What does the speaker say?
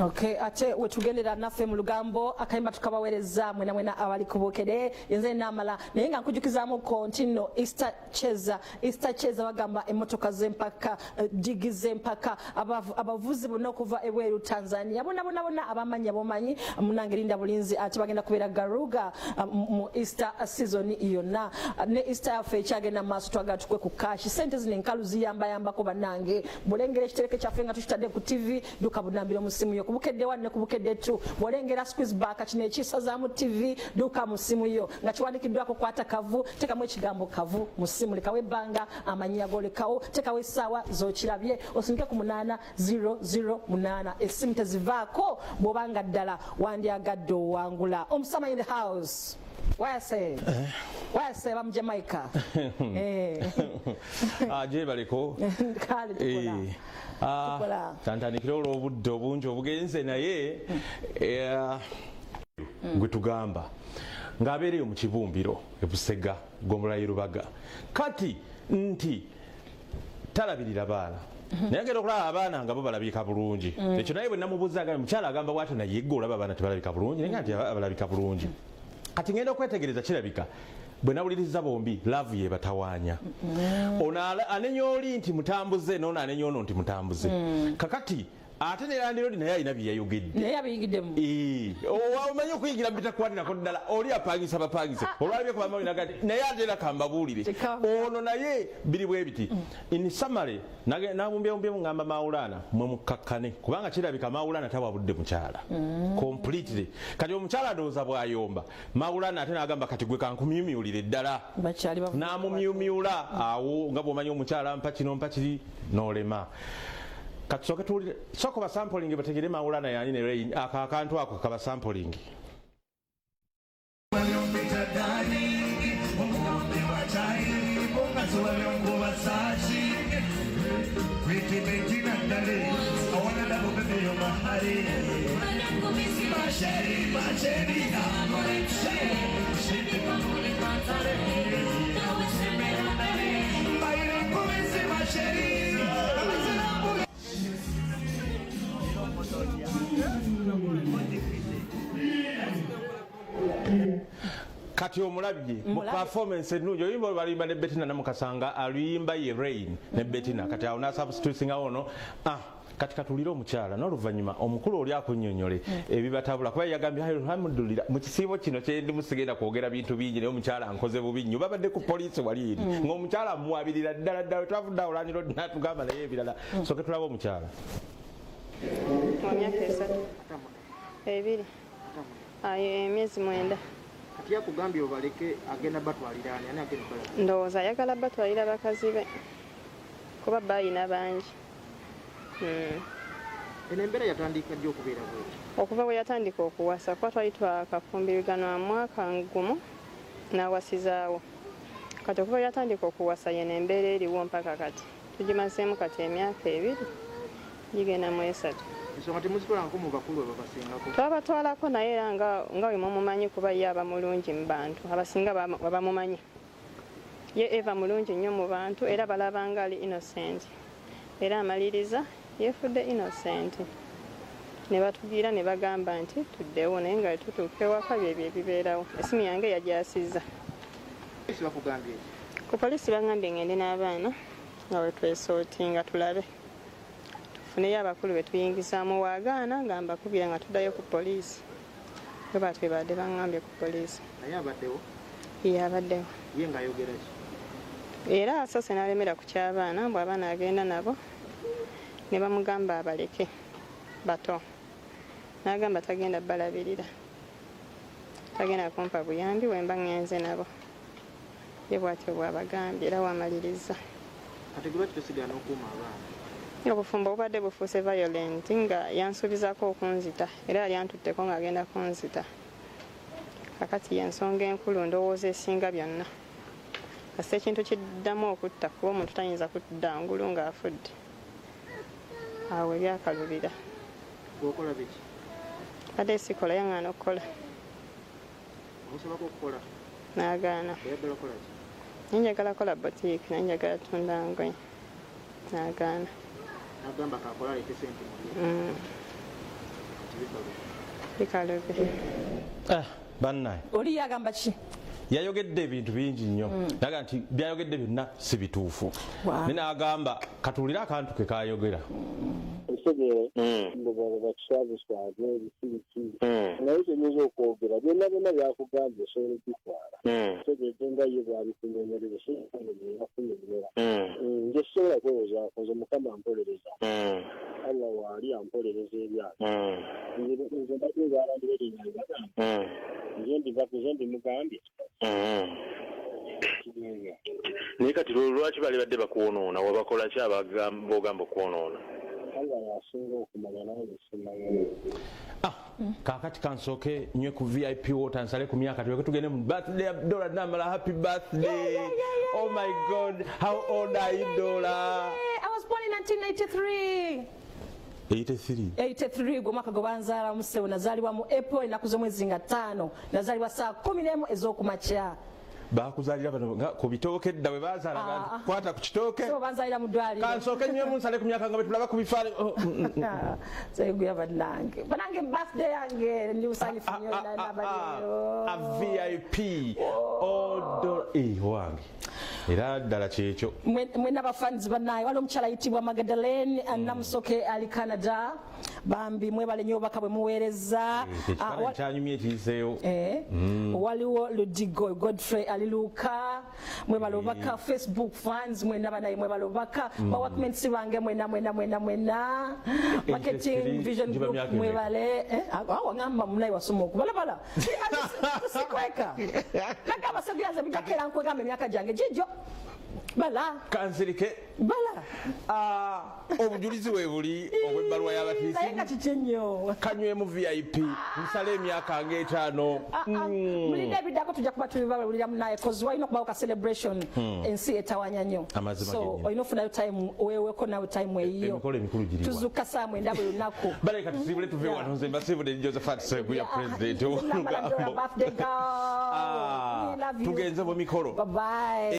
Okay, ate wetugendera naffe mu Lugambo akayimba tukabawereza mwena abali kubokere yenze namala naye nga nkujukizaamu kontino Easter cheza bagamba emotoka zempaka jigize mpaka abavuzi bonna okuva ebweru Tanzania bona abamanya bomanyi munangelinda bulinzi ati bagenda kubera garuga mu Easter season yonna ne Easter yafe kyagenda maaso twagatukwe ku cash sente zine nkalu ziyamba ko banange bolengera ekitereke kyaffe nga tushitadde ku TV dukabunambira musimu yo kubukedde wanne kubukedde tu bolengera squeeze back kino ekisaza mu TV duka musimu yo nga kiwandikiddwako kwata kavu tekamu ekigambo kavu musimu lekawe banga amanya golekawo tekawe sawa zokirabye osinke ku 8008 esimu tezivaako bobanga ddala wandyagadde owangula omusama in the house why say bam Jamaica je baliko kale tukola tantandikira olw'obudde obungi obugenze naye gwe tugamba ng'abeereyo mu kibumbiro ebusega gomulayi Rubaga kati nti talabirira baana naye ngenda okulaba abaana nga bo balabika bulungi ekyo naye bwe namubuuza agamba mukyala agamba bw'atyo naye gwe olaba abaana tebalabika bulungi naye nga nti balabika bulungi kati ngenda okwetegereza kirabika bwe nawuliriza bombi laavu ye batawaanya ono anenya oli nti mutambuze n'ono anenya ono nti mutambuze kakati ate ne landirodi naye alina bye yayogedde naye abiyigiddemu omanyi okuyingira bitakwatira ddala oli apangisa bapangise olwalibye ku bamawi nagati naye ate era kambabuulire ono naye biri bwe biti in summary nabumbyebumbye ngamba Mawulana mwe mukkakkane kubanga kirabika Mawulana tawabudde mukyala completely kati omukyala adooza bwayomba Mawulana ate n'agamba kati gwe kankumyumyulire ddala n'amumyumyula awo nga bw'omanyi omukyala mpa kino mpa kiri n'olema kati soke tuwulire soko ba sampling bategere Mawulana yani ne rain akantu ako kaba sampling kati omulabye mu performance ennungi oyimba balimba ne Bettina namukasanga aluyimba ye rain ne Bettina kati awo na substituting ono kati katulira omukyala n'oluvannyuma omukulu oli akunnyonnyole ebibatabula kuba yagambye alhamdulillah mu kisiibo kino kyendi musigenda kwogera bintu bingi naye omukyala nkoze bubi nnyo babadde ku poliisi wali eri ng'omukyala muwabirira ddala twavudde awo laniro natugamba naye ebirala soke tulaba omukyala ebiri emyezi 9 kati yakugambye obaleke agenda batwalira ani agenda kola ndowooza ayagala batwalira bakazi be kuba bayina bangi eno embeera yatandika ddi okubeera bweti okuva bwe yatandika okuwasa kuba twali twakafumbiriganwa mwaka gumu n'awasizaawo kati okuva yatandika okuwasa yeno embeera eriwo mpaka kati tugimazeemu kati emyaka 2 gigenda mu 3 ensonga temuzikola nko mu bakulu ababasingako twabatwalako naye era nga bwe mumumanyi kuba ye aba mulungi mu bantu abasinga babamumanyi ye eva mulungi nnyo mu bantu era balabanga ali innocent era amaliriza yefudde innocent ne batugira ne bagamba nti tuddewo naye nga tutuuka ewaka byebyo ebibeerawo esimu yange yagyasizza ku poliisi bagambye ngende n'abaana nga wetwesootinga tulabe tufuneyo abakulu betuyingizaamu waagaana nga mbakubira nga tuddayo ku poliisi bwe batwebadde bangambye ku poliisi naye abaddewo abaddewo ye ng'ayogera ki era asose n'alemera ku ky'abaana mbw abaana agenda nabo ne bamugamba abaleke bato n'agamba tagenda balabirira tagenda kumpa buyambi wemba ngenze nabo ye bwatyo bwabagambye era wamaliriza kati gwe kitusigala n'okuuma abaana obufumbo bubadde bufuuse violent nga yansuubizako okunzita era yali antutteko ng'agenda kunzita kakati yensonga enkulu ndowooza esinga byonna kasi ekintu kiddamu okutta kuba omuntu tayinza kudda ngulu ng'afudde awo ebyakalubira okola biki badde sikola yaŋŋaana okukola omusobako okukola n'agaana oyagala kola ki ninjagala kola boutique nanjagala tunda ngoye n'agaana agamba kakola leke sente Bikalubi. Bannaye oli yagamba ki yayogedde ebintu bingi nnyo naga nti byayogedde byonna si bituufu naye n'agamba katuulire akantu ke kayogera Segere ngo bakisabiswaje ebisibiki naye kyenyinza okwogera byonna byonna byakugambye osobola okubitwala segere nga ye bwabikunyonyereza sokunyonyera nje sobola kwewozaako nze mukama ampolereza allah waali ampolereza ebyato nze mbakuzalandira erinyangaga nze ndimugambye naye kati lwaki bali badde bakuwonoona wabakola ki bogamba okwonoona kakati kansooke nywe ku vip water nsale ku myaka tuleke tugende mu birthday ya Dola namala happy birthday oh my god how old are you Dola? I was born in 1983 83 gwe mwaka gwe banzaala musewo nazaalibwa mu April ennaku z'omwezi nga 5 nazaalibwa saa 11 ez'okumakya bakuzaalira bano ku bitooke dda bwe bazaalaga kwata ku kitooke so banzaalira mu ddwaliro kansooke nnyo munsale ku myaka nga bwe tulaba ku bifaani Sseguya banange birthday yange ndi busanyufu nnyo a vip wange era ddala kyekyo mwena bafans bannaye waliwo omukyala ayitibwa Magdalene namusoke ali Canada bambi mwebale nnyo obubaka bwe muweereza kyanyumya ekiyiseewo waliwo Ludigo Godfrey ali Luka mwebale obubaka Facebook fans mwena banaye mwebale obubaka bawakments bange mwena marketing vision group mwebale wangamba munaye wasoma okubalabala sikweka nagamba Sseguya nze bijakera nkwegamba emyaka gyange gijjo bala kansirike bala obujulizi we buli obw'ebbaluwa y'abatiisi naye nga kiki ennyo kanywe mu vip nsale emyaka nga 5 mulinde ebiddako tujja kuba tubibalulira munaye kozi walina okubawo ka celebration ensi etawanya nnyo so olina ofunayo time weweko nawe time eyiyo emikolo emikulu giriwa tuzuuka saa 9 buli lunaku baleka tusiibule tuve wano nze mbasiibule Josephat Sseguya president olugambo birthday girl we love you tugenze mu mikolo bye bye